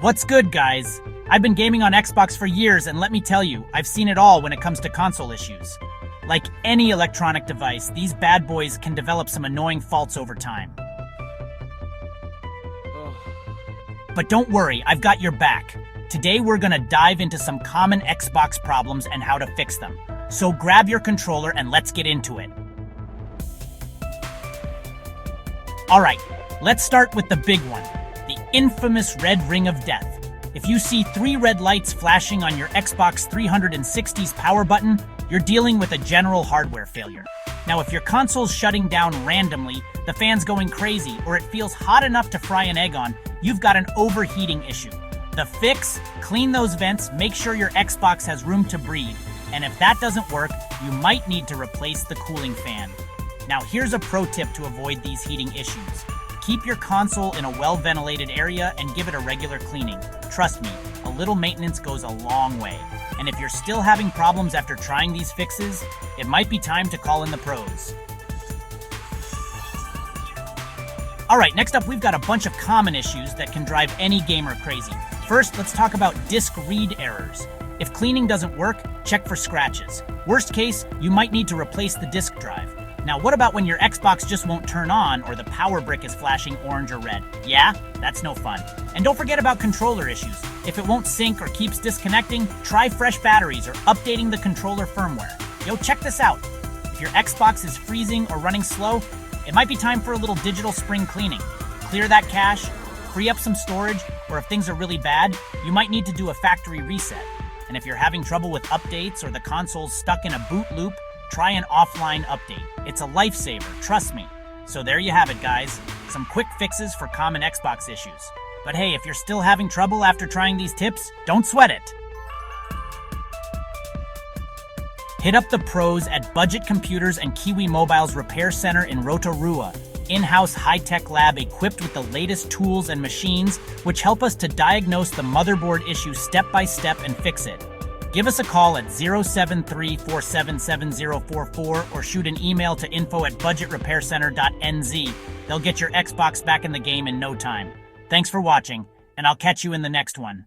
What's good, guys? I've been gaming on Xbox for years, and let me tell you, I've seen it all when it comes to console issues. Like any electronic device, these bad boys can develop some annoying faults over time. But don't worry, I've got your back. Today we're gonna dive into some common Xbox problems and how to fix them. So grab your controller and let's get into it. Alright, let's start with the big one, the infamous red ring of death. If you see 3 red lights flashing on your Xbox 360's power button, you're dealing with a general hardware failure. Now, if your console's shutting down randomly, the fan's going crazy, or it feels hot enough to fry an egg on, you've got an overheating issue. The fix? Clean those vents, make sure your Xbox has room to breathe, and if that doesn't work, you might need to replace the cooling fan. Now, here's a pro tip to avoid these heating issues. Keep your console in a well-ventilated area and give it a regular cleaning. Trust me, a little maintenance goes a long way. And if you're still having problems after trying these fixes, it might be time to call in the pros. Alright, next up we've got a bunch of common issues that can drive any gamer crazy. First, let's talk about disk read errors. If cleaning doesn't work, check for scratches. Worst case, you might need to replace the disk drive. Now, what about when your Xbox just won't turn on or the power brick is flashing orange or red? Yeah, that's no fun. And don't forget about controller issues. If it won't sync or keeps disconnecting, try fresh batteries or updating the controller firmware. Yo, check this out. If your Xbox is freezing or running slow, it might be time for a little digital spring cleaning. Clear that cache, free up some storage, or if things are really bad, you might need to do a factory reset. And if you're having trouble with updates or the console's stuck in a boot loop, try an offline update. It's a lifesaver, trust me. So there you have it, guys. Some quick fixes for common Xbox issues. But hey, if you're still having trouble after trying these tips, don't sweat it. Hit up the pros at Budget Computers and Kiwi Mobile's Repair Center in Rotorua. In-house high-tech lab equipped with the latest tools and machines, which help us to diagnose the motherboard issue step by step and fix it. Give us a call at 073-477-044 or shoot an email to info@budgetrepaircenter.nz. They'll get your Xbox back in the game in no time. Thanks for watching, and I'll catch you in the next one.